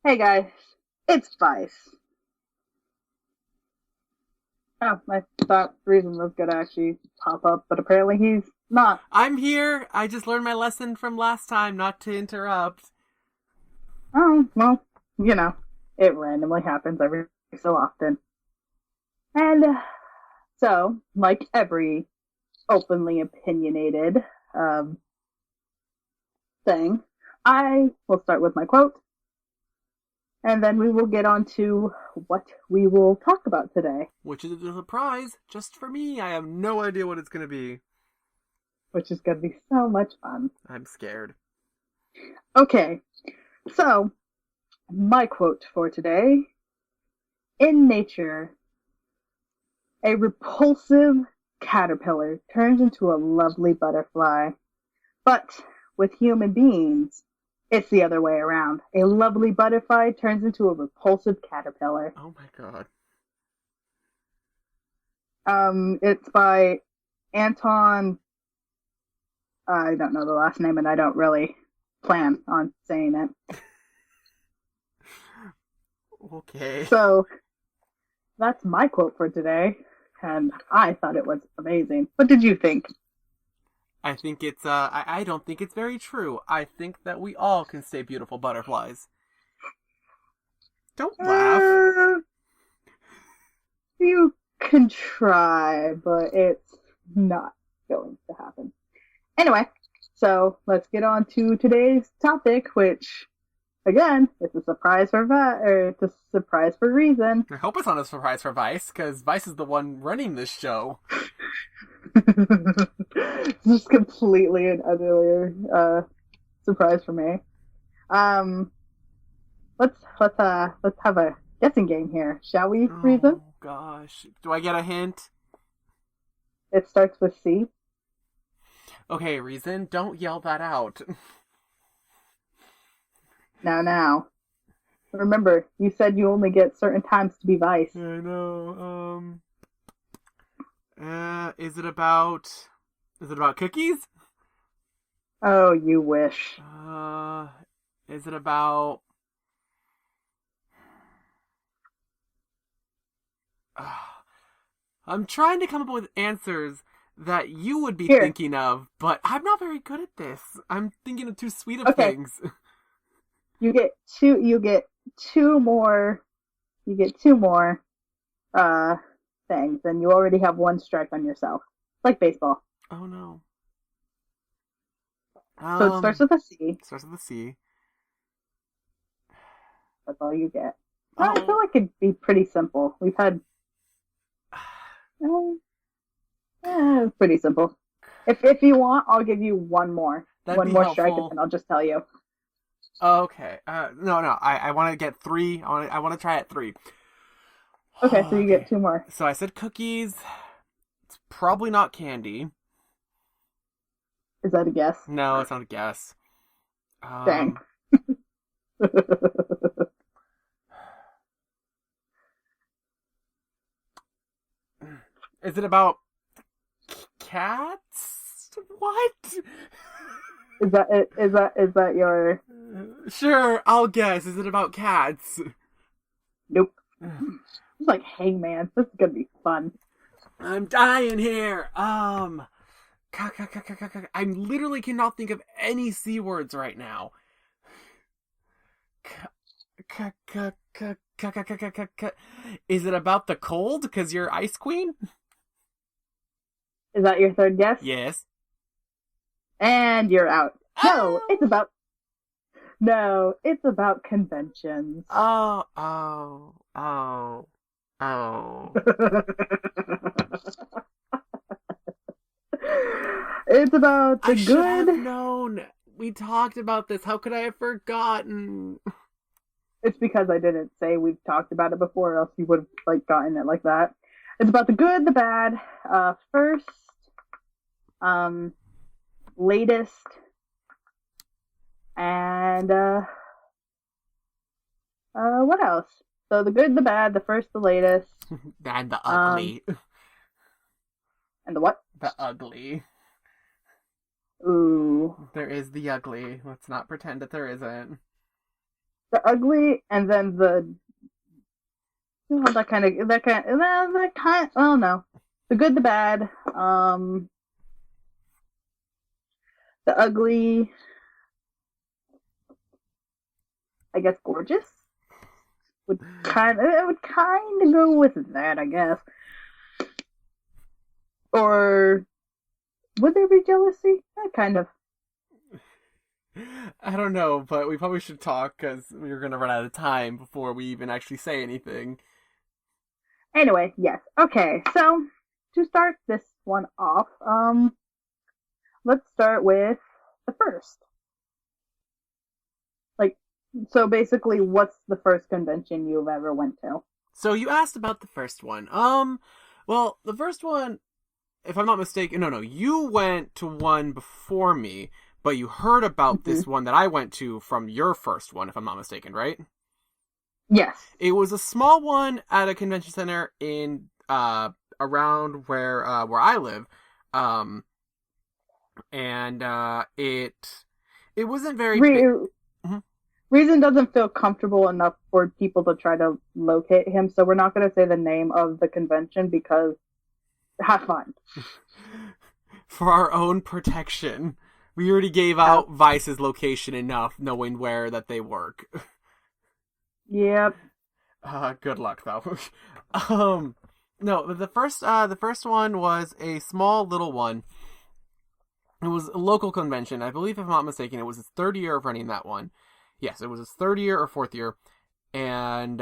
Hey guys, it's Vice. Oh, I thought Reason was gonna actually pop up, but apparently he's not. I'm here. I just learned my lesson from last time not to interrupt. Oh, well, you know, it randomly happens every so often. And so, like every openly opinionated um, thing, I will start with my quote, and then we will get on to what we will talk about today, Which is a surprise just for me. I have no idea what it's going to be. which is going to be so much fun. I'm scared. Okay, so my quote for today: in nature, a repulsive caterpillar turns into a lovely butterfly. But with human beings, it's the other way around. A lovely butterfly turns into a repulsive caterpillar. Oh my god. It's by Anton. I don't know the last name, and I don't really plan on saying it. Okay. So that's my quote for today, and I thought it was amazing. What did you think? I think I don't think it's very true. I think that we all can stay beautiful butterflies. Don't laugh. Uh, you can try, but it's not going to happen. Anyway, so let's get on to today's topic, which, again, it's a surprise for or it's a surprise for Reason. I hope it's not a surprise for Vice, because Vice is the one running this show. Just completely and utterly surprise for me. Um, let's have a guessing game here, shall we, Reason? Oh gosh. Do I get a hint? It starts with C. Okay, Reason, don't yell that out. Now. Remember, you said you only get certain times to be Vice. I know. Is it about? Is it about cookies? Oh, you wish. Is it about? I'm trying to come up with answers that you would be Here, thinking of, but I'm not very good at this. I'm thinking of too sweet of okay. things. You get two. You get two more. You get two more uh things, and you already have one strike on yourself. It's like baseball. Oh no. So it starts with a C. Starts with a C. That's all you get. I feel Oh, like it'd be pretty simple. We've had pretty simple. If you want, I'll give you that'd one be more strike, and helpful. then I'll just tell you. Okay. No. I want to get three. I want to try at three. Okay, so you get Okay. two more. So I said cookies. It's probably not candy. Is that a guess? No, it's not a guess. Dang. Um, is it about cats? What? Is that it? Is that your? Sure, I'll guess. Is it about cats? Nope. It's like Hangman. This is gonna be fun. I'm dying here. I literally cannot think of any C words right now. Is it about the cold? Because you're Ice Queen? Is that your third guess? Yes. And you're out. No, Oh! it's about conventions. Oh, oh, oh, oh. It's about the I should have good. known. We talked about this. How could I have forgotten? It's because I didn't say we've talked about it before, or else you would have like gotten it like that. It's about the good, the bad, first, um, latest, and what else? So the good, the bad, the first, the latest, And the um, ugly. and the what? The ugly. Ooh, There is the ugly. Let's not pretend that there isn't. the ugly, and then the that kind. Oh no, the good, the bad. The ugly, I guess, gorgeous would kind of go with that, I guess. Or would there be jealousy? Kind of. I don't know, but we probably should talk because we're gonna run out of time before we even actually say anything. Anyway, yes. Okay, so to start this one off, let's start with the first. Like, so basically, what's the first convention you've ever went to? So you asked about the first one. Well, the first one, if I'm not mistaken, no, you went to one before me, but you heard about Mm-hmm. this one that I went to from your first one, if I'm not mistaken, right? Yes. It was a small one at a convention center in around where I live, um, and it wasn't very big. Re- Reason doesn't feel comfortable enough for people to try to locate him, so we're not going to say the name of the convention because have fun. For our own protection, we already gave out Vice's location enough, knowing where that they work. Yep. Good luck though. No, the first one was a small little one. It was a local convention. I believe, if I'm not mistaken, it was his third year of running that one. Yes, it was his third year or fourth year, and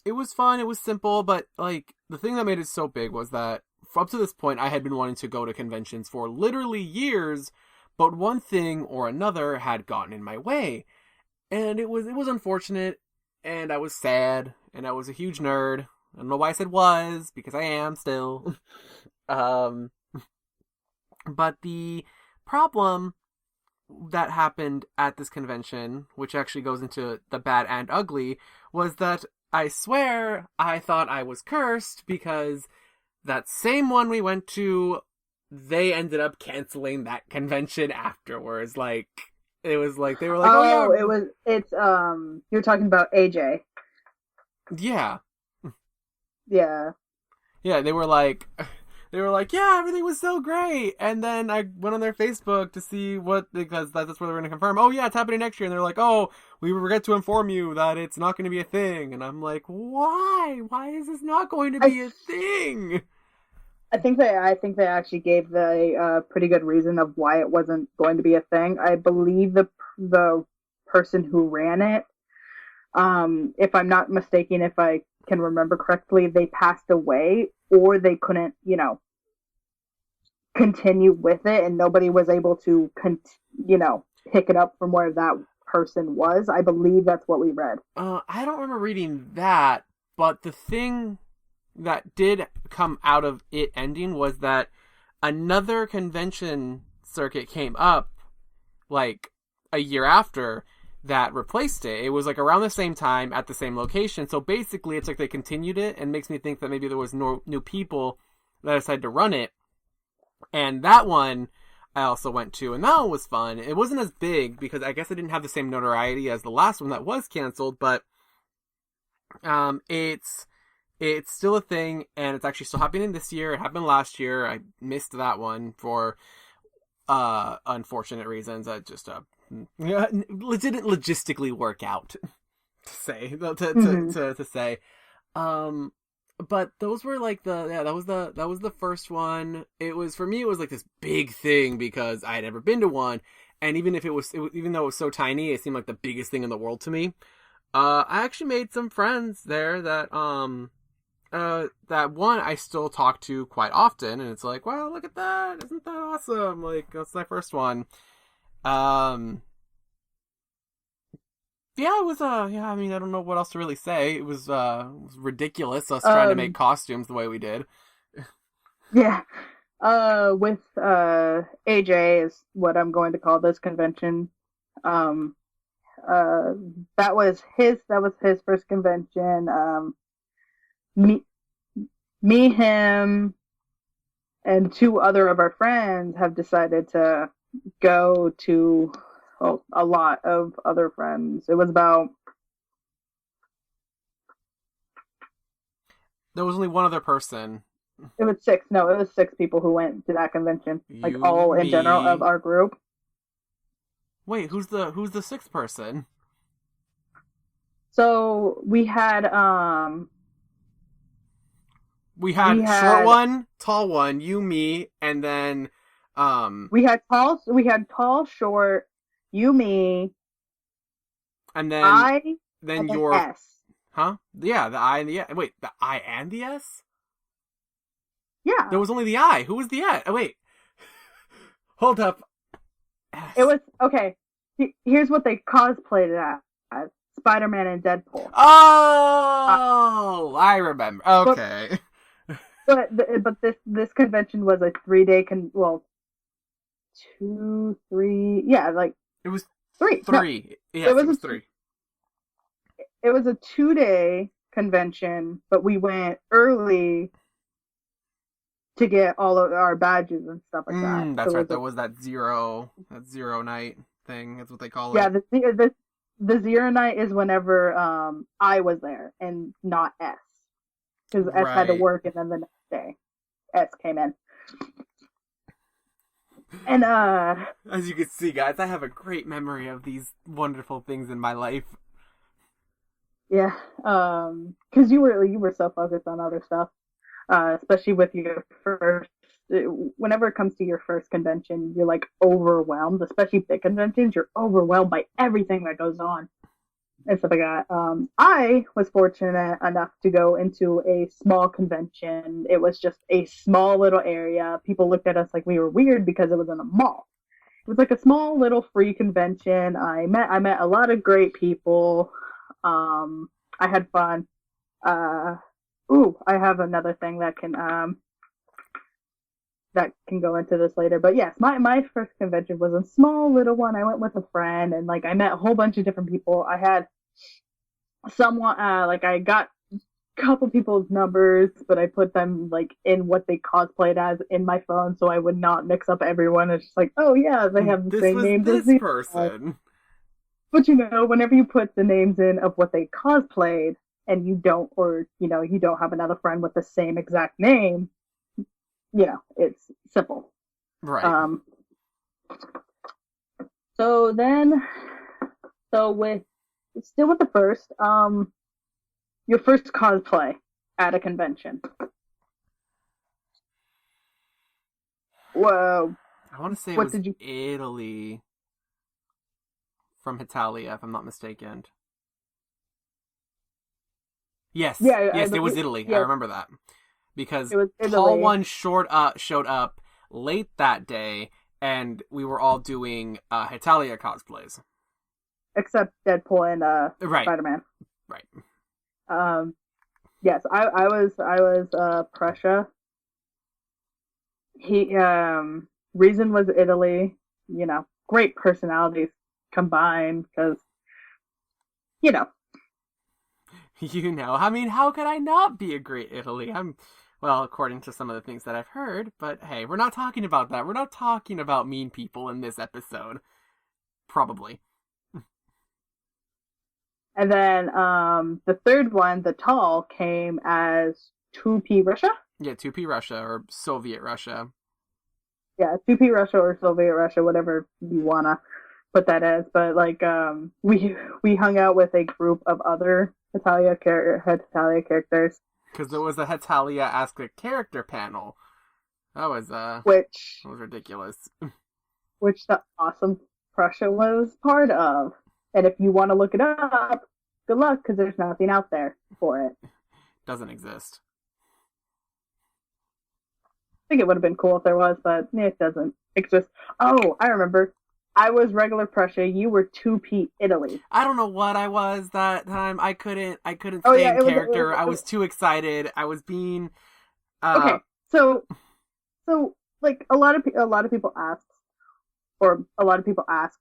it was fun. It was simple, but like the thing that made it so big was that up to this point, I had been wanting to go to conventions for literally years, but one thing or another had gotten in my way, and it was unfortunate, and I was sad, and I was a huge nerd. I don't know why I said was, because I am still. um, but the problem that happened at this convention, which actually goes into the bad and ugly, was that I swear I thought I was cursed because that same one we went to, they ended up canceling that convention afterwards. Like, it was like, they were like, oh yeah. You're talking about AJ. Yeah. Yeah. Yeah, they were like, yeah, everything was so great. And then I went on their Facebook to see because that's where they're going to confirm. Oh yeah, it's happening next year. And they're like, oh, we regret to inform you that it's not going to be a thing. And I'm like, why? Why is this not going to be a thing? I think they actually gave the pretty good reason of why it wasn't going to be a thing. I believe the person who ran it, if I'm not mistaken, if I can remember correctly, they passed away or they couldn't, continue with it, and nobody was able to, pick it up from where that person was. I believe that's what we read. I don't remember reading that, but the thing that did come out of it ending was that another convention circuit came up like a year after that replaced it. It was like around the same time at the same location. So basically it's like they continued it, and makes me think that maybe there was no new people that decided to run it. And that one I also went to, and that one was fun. It wasn't as big because I guess it didn't have the same notoriety as the last one that was canceled, but it's still a thing, and it's actually still happening this year. It happened last year. I missed that one for unfortunate reasons. I just didn't logistically work out to say to say. But those were like that was the first one. It was, for me, it was like this big thing because I had never been to one, and even even though it was so tiny, it seemed like the biggest thing in the world to me. I actually made some friends there that that one I still talk to quite often, and it's like, wow, look at that, isn't that awesome? Like, that's my first one. Yeah, it was yeah, I mean, I don't know what else to really say. It was ridiculous us trying to make costumes the way we did. Yeah. With AJ is what I'm going to call this convention. That was his first convention. Him, and two other of our friends have decided to go to a lot of other friends. It was about There was only one other person. it was six. No, it was six people who went to that convention. Like You, all in general of me. our group. Wait, who's the sixth person? So We we had short had one, tall one, you, me, and then we had tall, short, you, me, and then I, then and then your S. huh? Yeah, the I and the S. Wait, the I and the S? There Yeah, was only the I. Who was the S? Oh, wait. Hold up. it S. was okay. Here's what they cosplayed it as: Spider-Man and Deadpool. Uh, Oh, I remember. but Okay. but this convention was a 3 day well 2 3 yeah like It was three no three. it Yes, it was was three. it was a 2 day convention, but we went early to get all of our badges and stuff like that. That's So right. it There was was that zero night thing. That's what they call yeah, it. the zero night is whenever I was there and not S, because S had to Right. work, and then the next day S came in. And As you can see, guys, I have a great memory of these wonderful things in my life. yeah, because you were so focused on other stuff, especially with your first. Whenever it comes to your first convention, you're like overwhelmed. Especially big conventions, you're overwhelmed by everything that goes on and stuff like that. I was fortunate enough to go into a small convention. It was just a small little area. People looked at us like we were weird because it was in a mall. It was like a small little free convention. I met a lot of great people. I had fun. Uh, I have another thing that can go into this later. But yes, my first convention was a small little one. I went with a friend, and like I met a whole bunch of different people. I had someone like I got a couple people's numbers, but I put them like in what they cosplayed as in my phone, so I would not mix up everyone. It's just like, oh yeah, they have the This same was names as this these guys. person. But whenever you put the names in of what they cosplayed, and you don't, or you don't have another friend with the same exact name, it's simple. Right. Um, so then, so with still with the first, your first cosplay at a convention. Whoa, I want to say it what was did you? Italy from Italia, if I'm not mistaken. Yes, Yeah, I yes, it was believe. Italy. I Yeah, remember that because it was Tall Italy, One showed up late that day, and we were all doing Hitalia cosplays. except Deadpool and Right, Spider Man. right. Um, yes, I was Prussia. He Reason was Italy. Great personalities combined because you know I mean, how could I not be a great Italy? Well, according to some of the things that I've heard, but hey, we're not talking about that. We're not talking about mean people in this episode. Probably. And then the third one, the tall, came as 2P Russia. Yeah, 2P Russia or Soviet Russia. Yeah, 2P Russia or Soviet Russia, whatever you wanna put that as. But like we hung out with a group of other Italia characters, Because there was a Hetalia Ask a Character panel. That was which ridiculous. which the awesome Prussia was part of. And if you want to look it up, good luck because there's nothing out there for it. Doesn't exist. I think it would have been cool if there was, but it doesn't exist. Oh, I remember. I was regular Prussia. You were 2P Italy. I don't know what I was that time. I couldn't Oh stay yeah, in character. I was too excited. I was being okay. So like a lot of people ask, or a lot of people ask,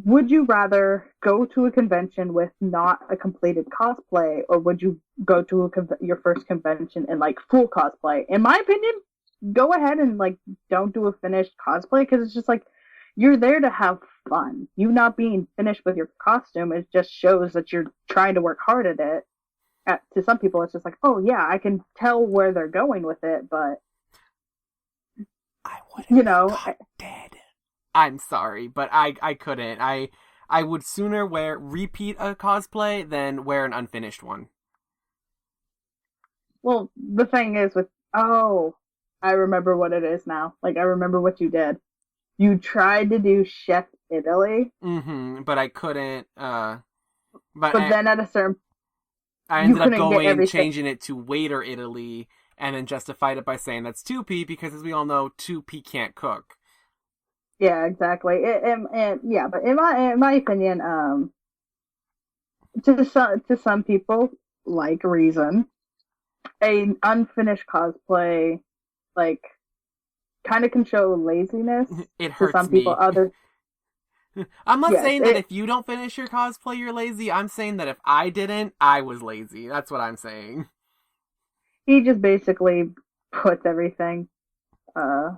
would you rather go to a convention with not a completed cosplay, or would you go to your first convention in like full cosplay? In my opinion, go ahead and like don't do a finished cosplay because it's just like you're there to have fun. You not being finished with your costume, it just shows that you're trying to work hard at it. To some people, it's just like, oh yeah, I can tell where they're going with it, but I wouldn't you be know, caught dead. I'm sorry, but I couldn't. I would sooner repeat a cosplay than wear an unfinished one. well, the thing is with I remember what it is now. Like I remember what you did. You tried to do Chef Italy, But I couldn't. But but then at a certain I you ended up couldn't get going, everything. changing it to Waiter Italy, and then justified it by saying that's 2P because, as we all know, 2P can't cook. Yeah, exactly. Yeah, but in my opinion, to some people, like Reason, a unfinished cosplay, like, kind of can show laziness It to hurts some people. me. Other I'm not yes, saying that if you don't finish your cosplay, you're lazy. I'm saying that if I didn't, I was lazy. That's what I'm saying. he just basically puts everything to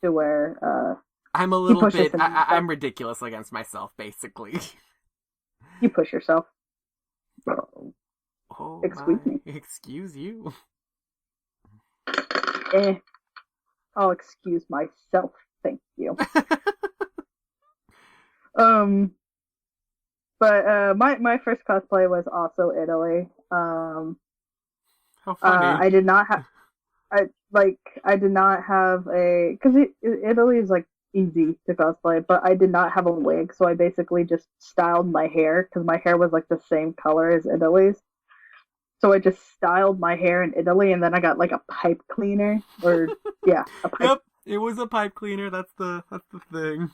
where I'm a he little pushes bit. himself. I'm ridiculous against myself, basically. You push yourself. Oh Excuse my! me. Excuse you. Eh, I'll excuse myself. Thank you. Um, but my first cosplay was also Italy. How funny. I did not have I did not have a because Italy is like easy to cosplay, but I did not have a wig, so I basically just styled my hair because my hair was like the same color as Italy's. So I just styled my hair in Italy, and then I got like a pipe cleaner, or yeah, a pipe. Yep, it was a pipe cleaner. That's the thing.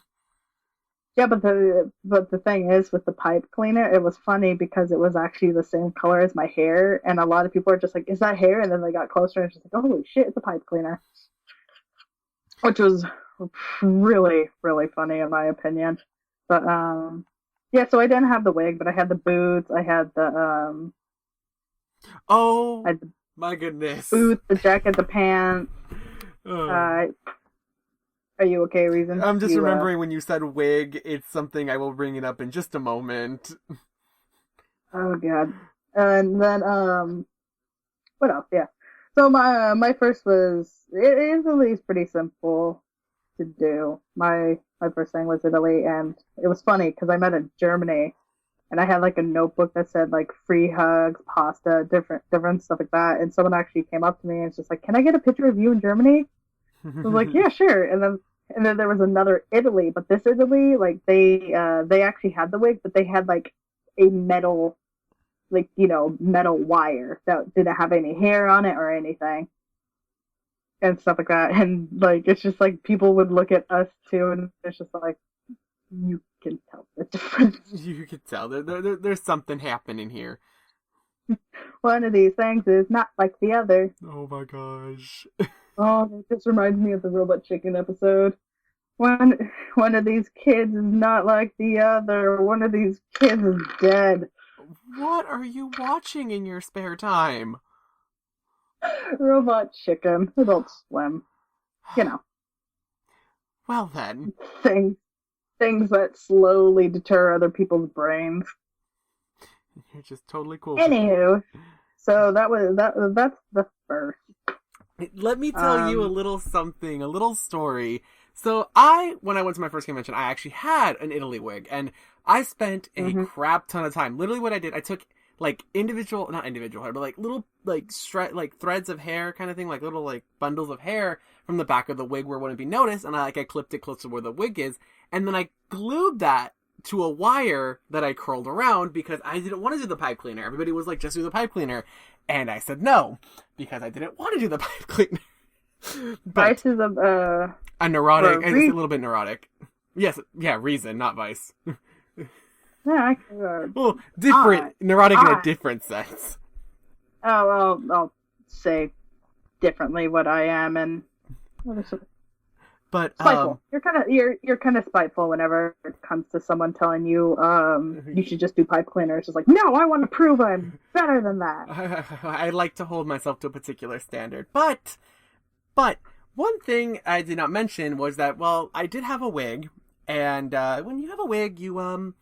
Yeah, but the thing is, with the pipe cleaner, it was funny because it was actually the same color as my hair, and a lot of people are just like, "Is that hair?" And then they got closer, and it's just like, "Holy shit, it's a pipe cleaner," which was really really funny in my opinion. But yeah, so I didn't have the wig, but I had the boots, Oh I had the my goodness. boots, the jacket, the pants. Oh. Are you okay, Reason? I'm just You, remembering when you said wig. It's something I will bring it up in just a moment. oh god. And then what else? Yeah. So my first was Italy is pretty simple to do. My first thing was Italy, and it was funny because I met in Germany, and I had like a notebook that said like free hugs, pasta, different stuff like that. And someone actually came up to me and was just like, "Can I get a picture of you in Germany?" I was like, "Yeah, sure." And then there was another Italy, but this Italy, like they actually had the wig, but they had like a metal, like metal wire that didn't have any hair on it or anything and stuff like that. And like it's just like people would look at us too, and it's just like you can tell the difference. You could tell there's something happening here. One of these things is not like the other. Oh my gosh. Oh, this reminds me of the Robot Chicken episode. One of these kids is not like the other. One of these kids is dead. What are you watching in your spare time? Robot Chicken, Adult Swim. You know, Well then. things that slowly deter other people's brains. You're just totally cool. Anywho, so that's the first. Let me tell you a little something, a little story. So when I went to my first convention, I actually had an Italy wig, and I spent a crap ton of time. Literally what I did, I took like not individual hair, but like little like threads of hair kind of thing, like little like bundles of hair from the back of the wig where it wouldn't be noticed, and I clipped it close to where the wig is, and then I glued that to a wire that I curled around because I didn't want to do the pipe cleaner. Everybody was like, just do the pipe cleaner. And I said no, because I didn't want to do the pipe cleaner. But Vice is a neurotic, it's a little bit neurotic. Yes, yeah, Reason, not Vice. Yeah, well, different, neurotic in a different sense. Oh, I'll say differently what I am, and but spiteful. You're kind of spiteful whenever it comes to someone telling you you should just do pipe cleaner. It's just like, no, I want to prove I'm better than that. I like to hold myself to a particular standard, but one thing I did not mention was that, well, I did have a wig, And when you have a wig, you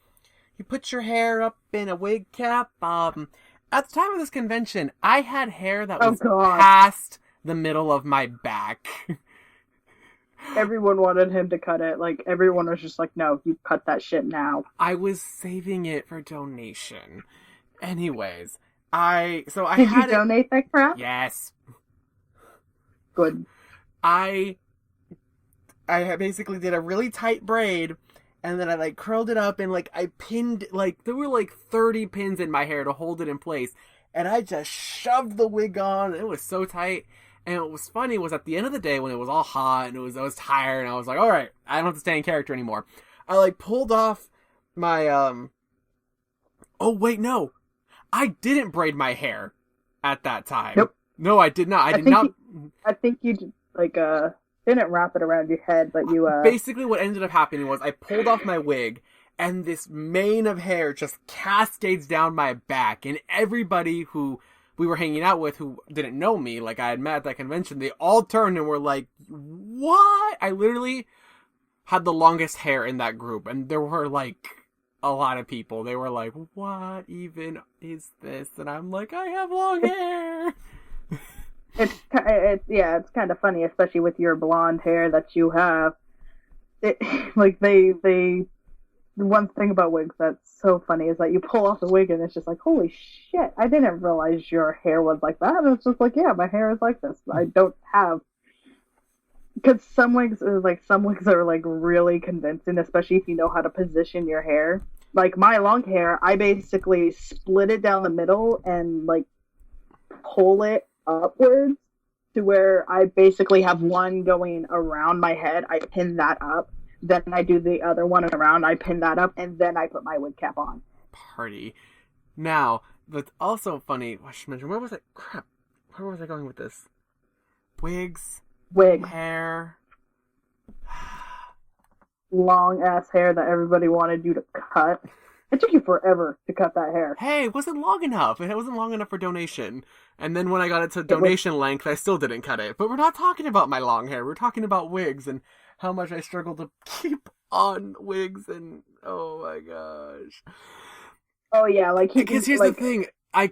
put your hair up in a wig cap. At the time of this convention, I had hair that Oh was God. past the middle of my back. Everyone wanted him to cut it. Like, everyone was just like, no, you cut that shit now. I was saving it for donation. Anyways, Did you donate that crap? Yes. Good. I basically did a really tight braid, and then I like curled it up, and like I pinned, like there were like 30 pins in my hair to hold it in place, and I just shoved the wig on. It was so tight. And what was funny was at the end of the day when it was all hot and I was tired and I was like, all right, I don't have to stay in character anymore. I like pulled off my oh wait, no. I didn't braid my hair at that time. Nope. No, I did not. I did not. I think you like didn't wrap it around your head, but you Basically what ended up happening was I pulled off my wig and this mane of hair just cascades down my back, and everybody who we were hanging out with who didn't know me, like I had met at that convention, they all turned and were like, what? I literally had the longest hair in that group, and there were like a lot of people. They were like, what even is this? And I'm like, I have long hair. It's kind of funny, especially with your blonde hair that you have. It like the one thing about wigs that's so funny is that you pull off the wig and it's just like, holy shit, I didn't realize your hair was like that. And it's just like, yeah, my hair is like this. I don't have, because some wigs are like really convincing, especially if you know how to position your hair. Like my long hair, I basically split it down the middle and like pull it upwards to where I basically have one going around my head. I pin that up. Then I do the other one around, I pin that up, and then I put my wig cap on. Party. Now, that's also funny. I should mention, where was it? Crap. Where was I going with this? Wigs. Hair. Long ass hair that everybody wanted you to cut. It took you forever to cut that hair. Hey, it wasn't long enough. It wasn't long enough for donation. And then when I got it to donation length, I still didn't cut it. But we're not talking about my long hair. We're talking about wigs and how much I struggle to keep on wigs, and oh my gosh. Oh yeah, like because here's the thing, I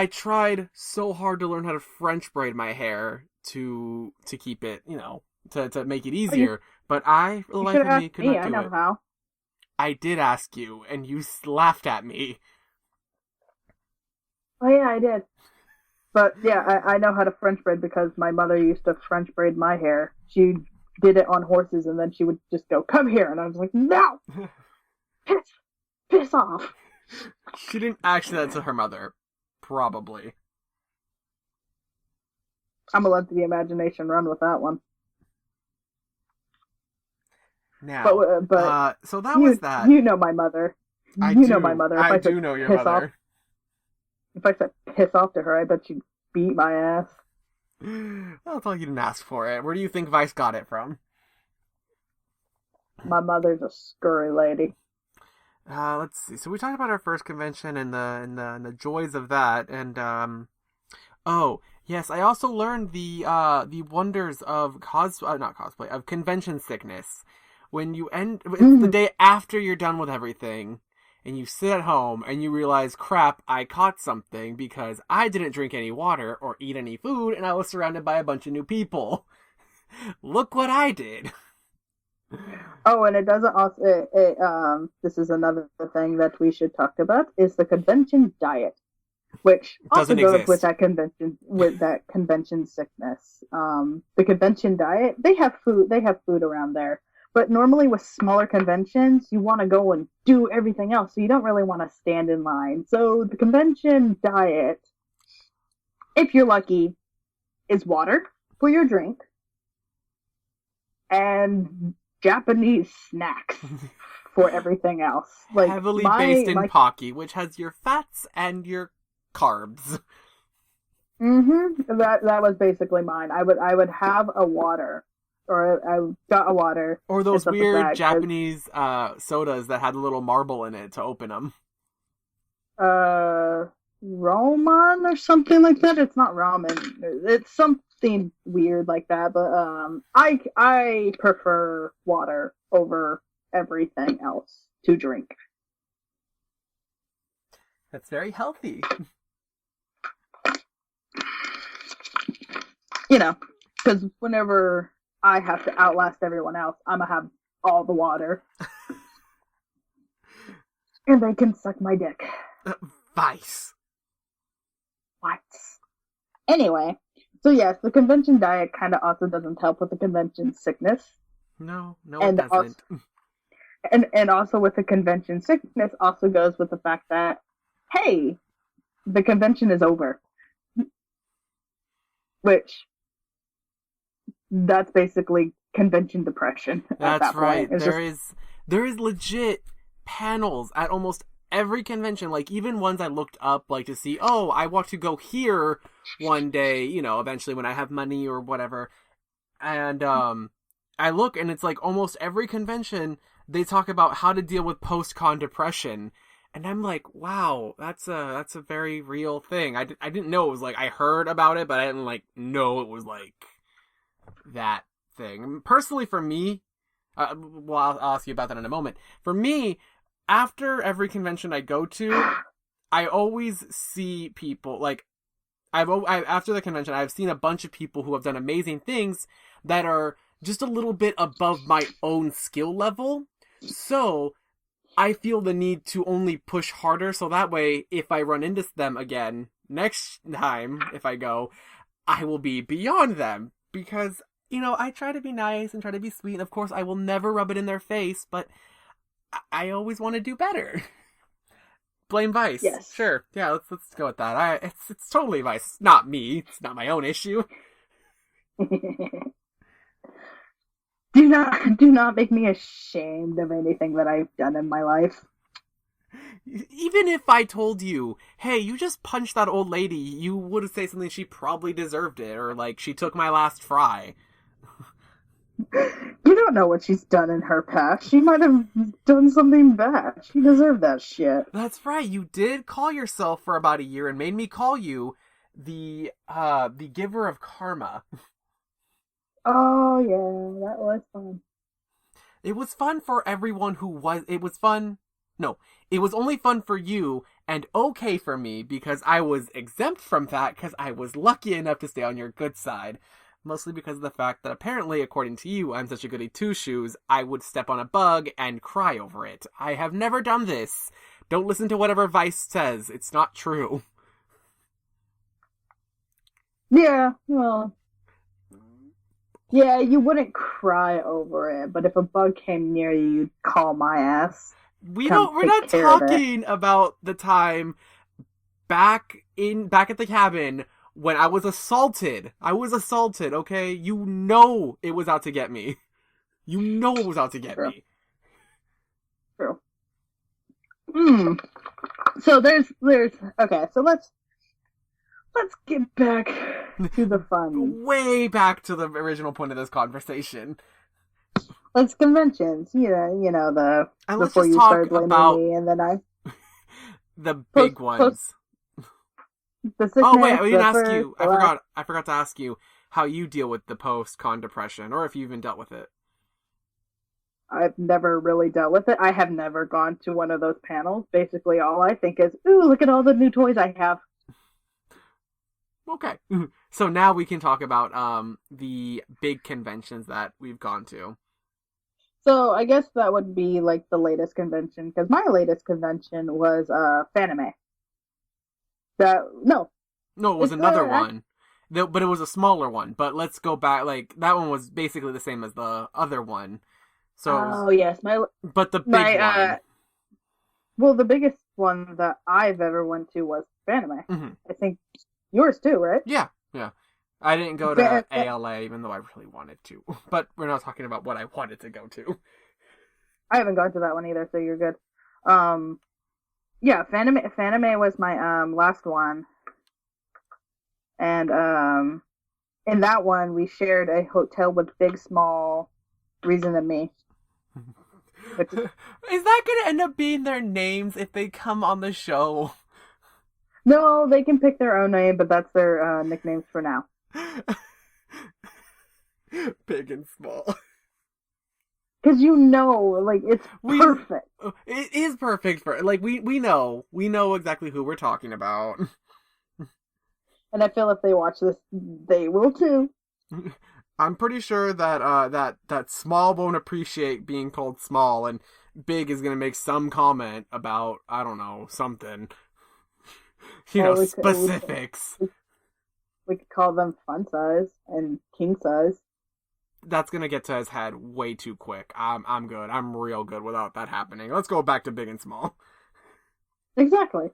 tried so hard to learn how to French braid my hair to keep it, to make it easier, but I, the life of me, could not do it. I know how. I did ask you, and you laughed at me. Oh yeah, I did. But yeah, I know how to French braid because my mother used to French braid my hair. She did it on horses, and then she would just go, come here, and I was like, no! Piss off! She didn't actually that to her mother. Probably. I'm gonna let the imagination run with that one. Now, but so that was that. You know my mother. Know my mother. I do know your mother. If I said piss off to her, I bet she'd beat my ass. I'll tell you didn't ask for it. Where do you think Vice got it from? My mother's a scurry lady. Let's see. So we talked about our first convention and the joys of that, and oh yes, I also learned the wonders of of convention sickness. When you it's the day after you're done with everything, and you sit at home and you realize, crap, I caught something because I didn't drink any water or eat any food, and I was surrounded by a bunch of new people. Look what I did. Oh, and it doesn't also, this is another thing that we should talk about, is the convention diet, which also goes with that convention sickness. The convention diet, they have food around there. But normally with smaller conventions, you want to go and do everything else, so you don't really want to stand in line. So the convention diet, if you're lucky, is water for your drink and Japanese snacks for everything else. Like heavily based in Pocky, which has your fats and your carbs. Mm-hmm. That was basically mine. I would have a water. Or I got a water. Or those weird Japanese sodas that had a little marble in it to open them. Ramen or something like that. It's not ramen. It's something weird like that. But I prefer water over everything else to drink. That's very healthy. Because whenever I have to outlast everyone else, I'm gonna have all the water. And they can suck my dick. Vice. What? Anyway, so yes, the convention diet kind of also doesn't help with the convention sickness. No, it doesn't. Also, and also with the convention sickness also goes with the fact that, hey, the convention is over. Which, that's basically convention depression at That's that right. point. There is legit panels at almost every convention, like even ones I looked up, like to see, oh, I want to go here one day, eventually when I have money or whatever. And I look and it's like almost every convention they talk about how to deal with post-con depression. And I'm like, wow, that's a very real thing. I didn't know it was like, I heard about it, but I didn't know it was like that thing. Personally, for me, I'll ask you about that in a moment. For me, after every convention I go to, I always see people after the convention, I've seen a bunch of people who have done amazing things that are just a little bit above my own skill level. So I feel the need to only push harder, so that way, if I run into them again next time, if I go, I will be beyond them. Because, I try to be nice and try to be sweet, and of course I will never rub it in their face, but I always want to do better. Blame Vice. Yes. Sure. Yeah, let's go with that. It's totally Vice. It's not me. It's not my own issue. Do not make me ashamed of anything that I've done in my life. Even if I told you, hey, you just punched that old lady, you would say something, she probably deserved it, or she took my last fry. You don't know what she's done in her past. She might have done something bad. She deserved that shit. That's right. You did call yourself for about a year and made me call you the giver of karma. Oh yeah, that was fun. It was fun for everyone it was fun. No, it was only fun for you and okay for me because I was exempt from that because I was lucky enough to stay on your good side. Mostly because of the fact that apparently, according to you, I'm such a goody two-shoes, I would step on a bug and cry over it. I have never done this. Don't listen to whatever Vice says. It's not true. Yeah, well... Yeah, you wouldn't cry over it, but if a bug came near you, you'd call my ass. We're not talking about the time back at the cabin when I was assaulted. I was assaulted, okay? You know it was out to get me. You know it was out to get me. True. So there's okay, so let's get back to the fun. Way back to the original point of this conversation. Let's conventions. The and before you started blaming me, and then the big ones. The sickness, oh wait, I didn't ask you. I forgot to ask you how you deal with the post-con depression, or if you even dealt with it. I've never really dealt with it. I have never gone to one of those panels. Basically, all I think is, ooh, look at all the new toys I have. Okay. So now we can talk about the big conventions that we've gone to. So I guess that would be the latest convention, because my latest convention was Fanime. No, it was another one. But it was a smaller one. But let's go back. That one was basically the same as the other one. So yes, but the big one. Well, the biggest one that I've ever went to was Fanime. Mm-hmm. I think yours too, right? Yeah. I didn't go to ALA, even though I really wanted to. But we're not talking about what I wanted to go to. I haven't gone to that one either, so you're good. Yeah, Fanime was my last one. And in that one, we shared a hotel with Big Small, Reason and me. Is that going to end up being their names if they come on the show? No, they can pick their own name, but that's their nicknames for now. Big and Small. because you know, like it's We perfect. it is perfect for like we know exactly who we're talking about. And I feel if they watch this, they will too. I'm pretty sure that that small won't appreciate being called small, and big is gonna make some comment about I don't know something, Or specifics. we could call them fun size and king size. That's gonna get to his head way too quick. I'm good. I'm real good without that happening. Let's go back to big and small. Exactly.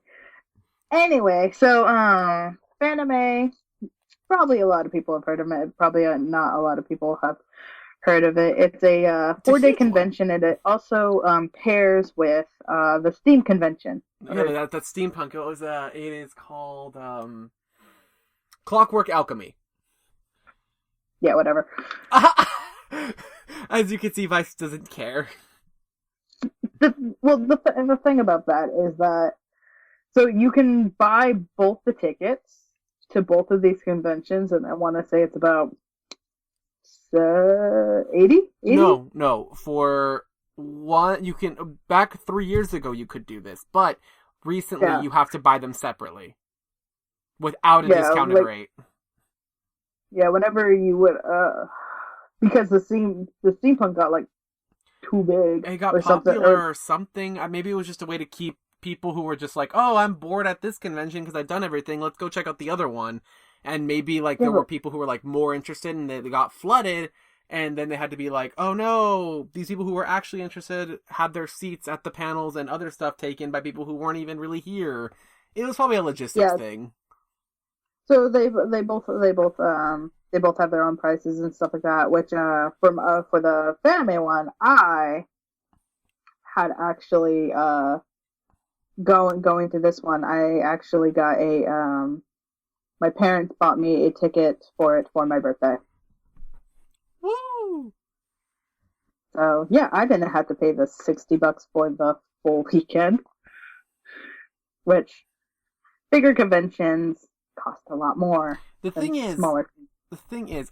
Anyway, so Fanime, probably a lot of people have heard of it. Probably not a lot of people have heard of it. It's a It's a 4-day huge one. convention, and it also pairs with the Steam convention. Yeah, Or, that steampunk. It is called Clockwork Alchemy. yeah, whatever. As you can see, Vice doesn't care. The thing about that is that so you can buy both the tickets to both of these conventions, and I want to say it's about 80. No. For one, you can back 3 years ago you could do this, but recently Yeah, you have to buy them separately without a yeah, discounted like rate. yeah. Whenever you would, because the steampunk got like too big It got or something, popular or something. Maybe it was just a way to keep people who were just like, oh, I'm bored at this convention because I've done everything. Let's go check out the other one. And maybe like yeah, there were but people who were like more interested and they got flooded. And then they had to be like, oh no, these people who were actually interested had their seats at the panels and other stuff taken by people who weren't even really here. It was probably a logistics yeah. thing. So they both have their own prices and stuff like that. Which for the anime one, I had actually going to this one. I actually got a my parents bought me a ticket for it for my birthday. Woo! So yeah, I didn't have to pay the $60 for the full weekend, which bigger conventions cost a lot more The than thing is, smaller.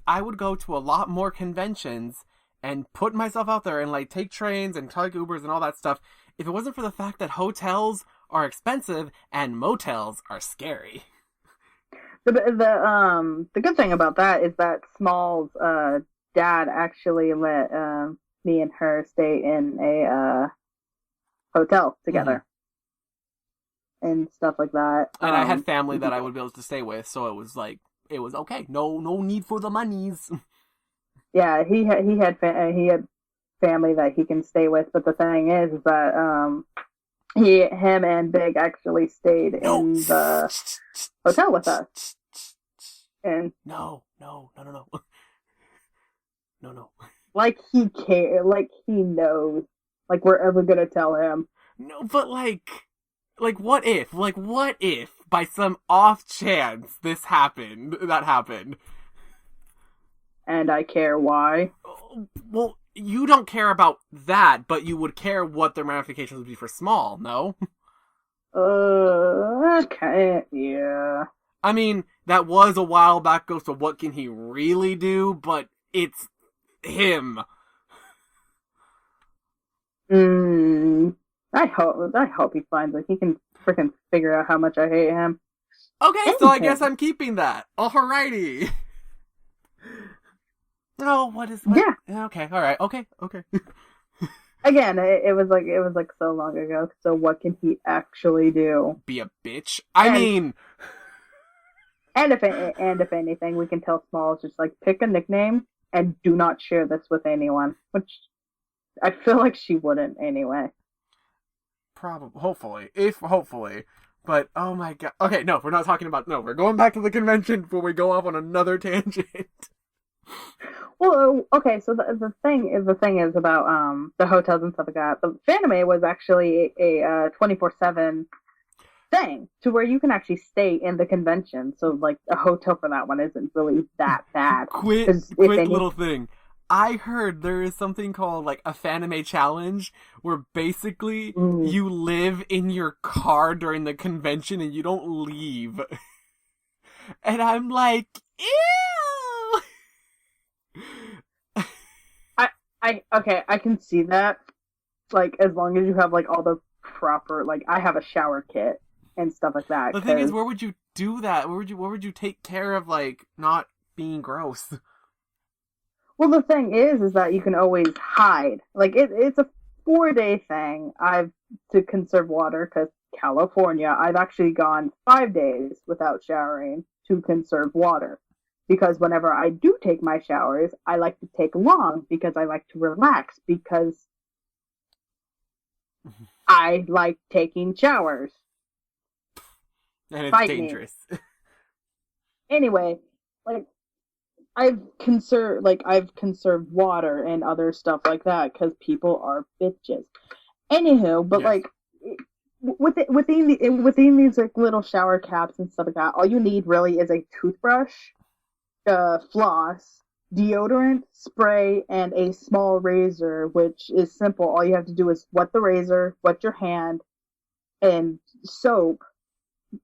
I would go to a lot more conventions and put myself out there and like take trains and take Ubers and all that stuff if it wasn't for the fact that hotels are expensive and motels are scary. The good thing about that is that Small's dad actually let me and her stay in a hotel Mm-hmm. together and stuff like that. And I had family that I would be able to stay with, so it was okay. No need for the monies. Yeah, he had family that he can stay with, but the thing is that him and Big actually stayed No. in the hotel with us, and No. No. like he care, like he knows, like we're ever gonna tell him. No, but like what if? Like what if by some off chance that happened? And I care why. Well, you don't care about that, but you would care what the ramifications would be for Small, no? Okay, yeah. I mean, that was a while back ago, so what can he really do? But it's him. Mm, I hope he finds it. He can freaking figure out how much I hate him. Okay, so I guess Anything. I'm keeping that. Alrighty. Oh, what? Yeah. Okay, alright, okay. Again, it was like so long ago. So what can he actually do? Be a bitch? I And mean, if anything, we can tell Smalls just like pick a nickname and do not share this with anyone. Which I feel like she wouldn't anyway. probably, hopefully. But, oh my god. Okay, no, we're not talking about, no, we're going back to the convention before we go off on another tangent. Well, okay. So the thing is about the hotels and stuff like that. The Fanime was actually a 24/7 thing to where you can actually stay in the convention. So like a hotel for that one isn't really that bad because if Quit any little thing. I heard there is something called like a Fanime challenge where basically mm, you live in your car during the convention and you don't leave. And I'm like, ew! I can see that. Like, as long as you have like all the proper, like, I have a shower kit and stuff like that. The thing is, Because, where would you do that? Where would you take care of like not being gross? well, the thing is that you can always hide. Like, it's a 4 day thing. I've to conserve water because California. I've actually gone 5 days without showering to conserve water. Because whenever I do take my showers, I like to take long because I like to relax because I like taking showers. And it's Fight me. dangerous. Anyway, like I've conserved water and other stuff like that because people are bitches. Anywho, but Yes. like within these like little shower caps and stuff like that, all you need really is a toothbrush, floss, deodorant, spray, and a small razor, which is simple. All you have to do is wet the razor, wet your hand, and soap,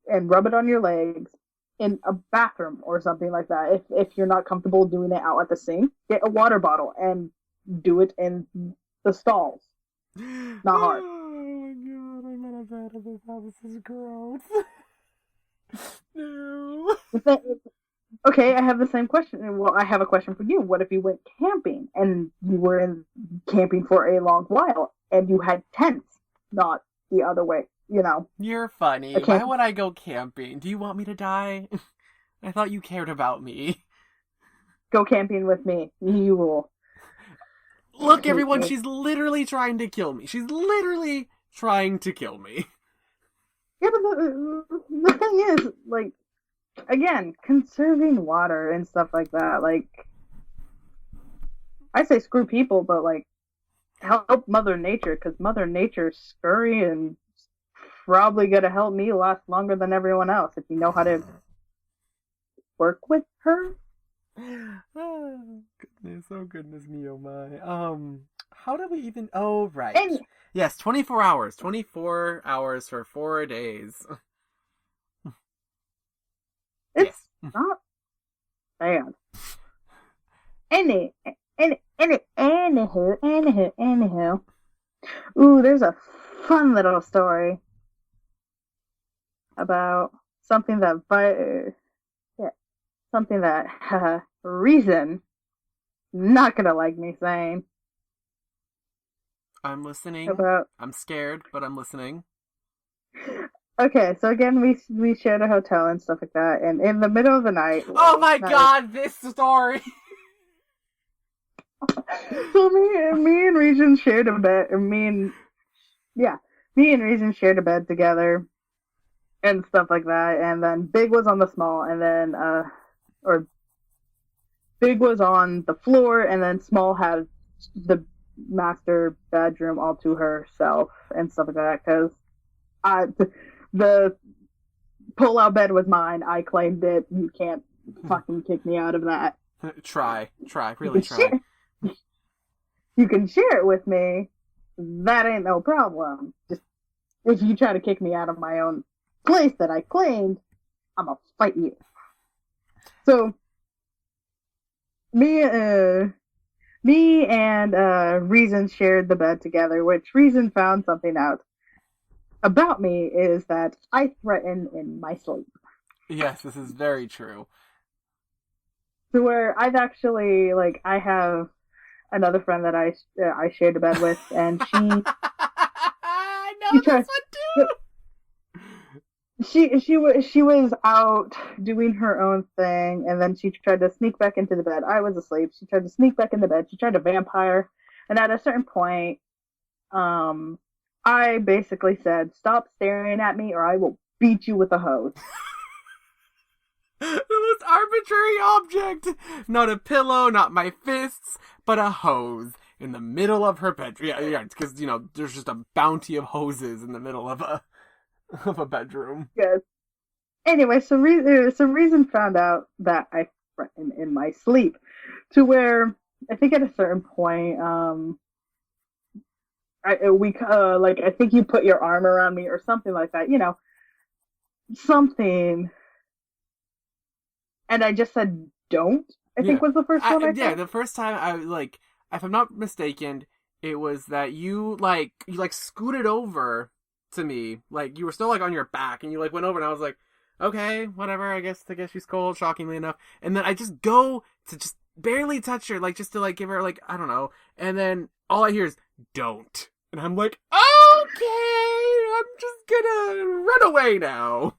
and rub it on your legs in a bathroom or something like that. If you're not comfortable doing it out at the sink, get a water bottle and do it in the stalls. Not hard. Oh my god, I'm not a bad at this. How this is gross. No. Okay, I have the same question. Well, I have a question for you. What if you went camping and you were in camping for a long while and you had tents, not the other way? You know, You're a funny. Why camp. would I go camping? Do you want me to die? I thought you cared about me. Go camping with me. You will Look, hate everyone, me. she's literally trying to kill me. She's literally trying to kill me. Yeah, but the thing is, like, again, conserving water and stuff like that. Like, I say screw people, but like, help Mother Nature because Mother Nature's scurry and probably gonna help me last longer than everyone else if you know how to work with her. Oh, goodness me, oh my. How do we even? Oh, right. And Yes, 24 hours. 24 hours for 4 days. it's Yes. not bad. Any, anywho. Ooh, there's a fun little story about something that, yeah, something that Reason not gonna like me saying I'm listening. about. I'm scared, but I'm listening. Okay, so again, we shared a hotel and stuff like that, and in the middle of the night, Oh well, my not god, this story! so me and Reason shared a bed. Yeah, me and Reason shared a bed together and stuff like that. And then Big was on the small, and then or Big was on the floor, and then Small had the master bedroom all to herself and stuff like that. Because I the pull-out bed was mine. I claimed it. You can't fucking kick me out of that. Try, You really can try. share. You can share it with me. That ain't no problem. Just if you try to kick me out of my own place that I claimed, I'm gonna fight you. So me, me and Reason shared the bed together, which Reason found something out about me is that I threaten in my sleep. Yes, this is very true. To where I've actually like I have another friend that I shared a bed with, and I she know this tried. one She was out doing her own thing, and then she tried to sneak back into the bed. I was asleep. She tried to sneak back in the bed. She tried to vampire, and at a certain point, um, I basically said, "Stop staring at me, or I will beat you with a hose." too! The most arbitrary object! Not a pillow, not my fists, but a hose in the middle of her bedroom. Yeah, because, there's just a bounty of hoses in the middle of a bedroom. Yes. Anyway, so Reason found out that I threatened in my sleep, to where I think at a certain point, I think you put your arm around me or something like that, something, and I just said don't. I Yeah. think was the first one I Yeah, said. the first time I, like, if I'm not mistaken, it was that you scooted over to me, like you were still like on your back, and you like went over, and I was like, okay, whatever, I guess she's cold, shockingly enough. And then I just go to just barely touch her, like just to like give her like, I don't know, and then all I hear is don't, and I'm like, okay, I'm just gonna run away now.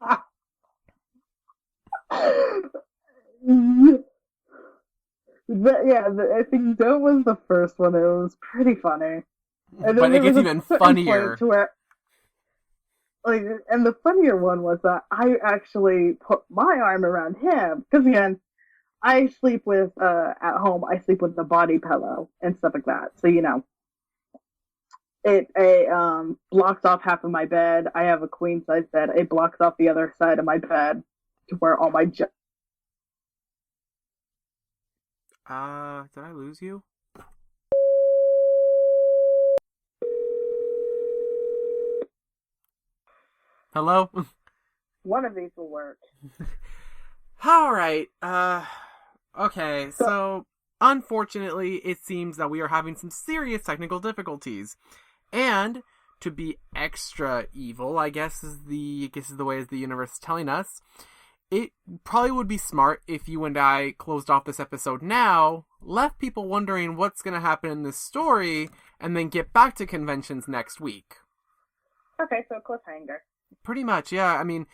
I think that was the first one. It was pretty funny. And But then it there was gets a even certain funnier. point to where, like, and the funnier one was that I actually put my arm around him, because again, I sleep with, at home, I sleep with a body pillow and stuff like that. So, it blocks off half of my bed. I have a queen size bed. It blocks off the other side of my bed to where all my Did I lose you? Hello? one of these will work. Alright, okay, so unfortunately, it seems that we are having some serious technical difficulties. And to be extra evil, I guess is the way as the universe is telling us, it probably would be smart if you and I closed off this episode now, left people wondering what's going to happen in this story, and then get back to conventions next week. Okay, so cliffhanger. Pretty much, yeah. I mean,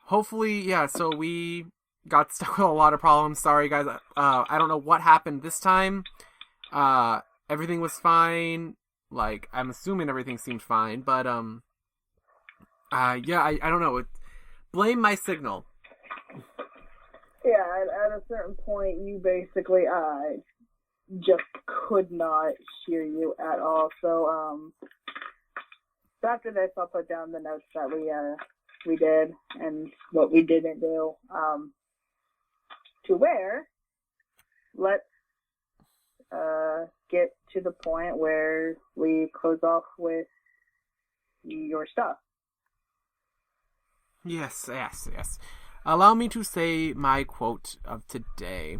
hopefully, yeah, so we got stuck with a lot of problems. Sorry, guys. I don't know what happened this time. Everything was fine. Like, I'm assuming everything seemed fine, but, yeah, I don't know. Blame my signal. Yeah, at a certain point, you basically, just could not hear you at all. So, after this, I'll put down the notes that we did and what we didn't do. To where, let's, get to the point where we close off with your stuff. Yes. Allow me to say my quote of today.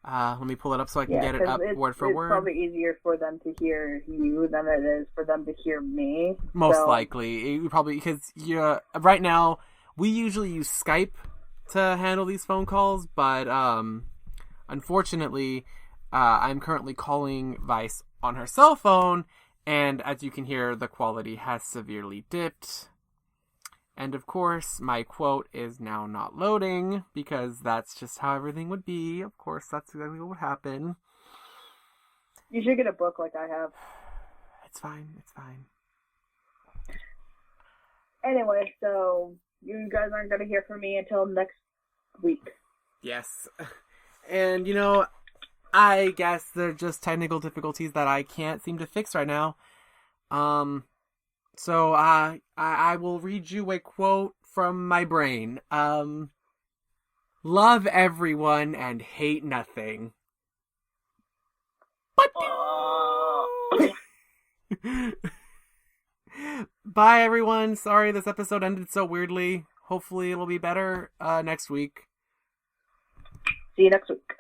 Let me pull it up so I can get it up word for word. It's probably easier for them to hear you than it is for them to hear me. Most likely. Probably because right now, we usually use Skype to handle these phone calls, but unfortunately, I'm currently calling Vice on her cell phone, and as you can hear, the quality has severely dipped. And of course, my quote is now not loading, because that's just how everything would be. Of course, that's exactly what would happen. You should get a book like I have. It's fine. Anyway, so you guys aren't going to hear from me until next week. Yes. And, I guess they're just technical difficulties that I can't seem to fix right now. So I will read you a quote from my brain. Love everyone and hate nothing. Bye, everyone. Sorry this episode ended so weirdly. Hopefully it'll be better next week. See you next week.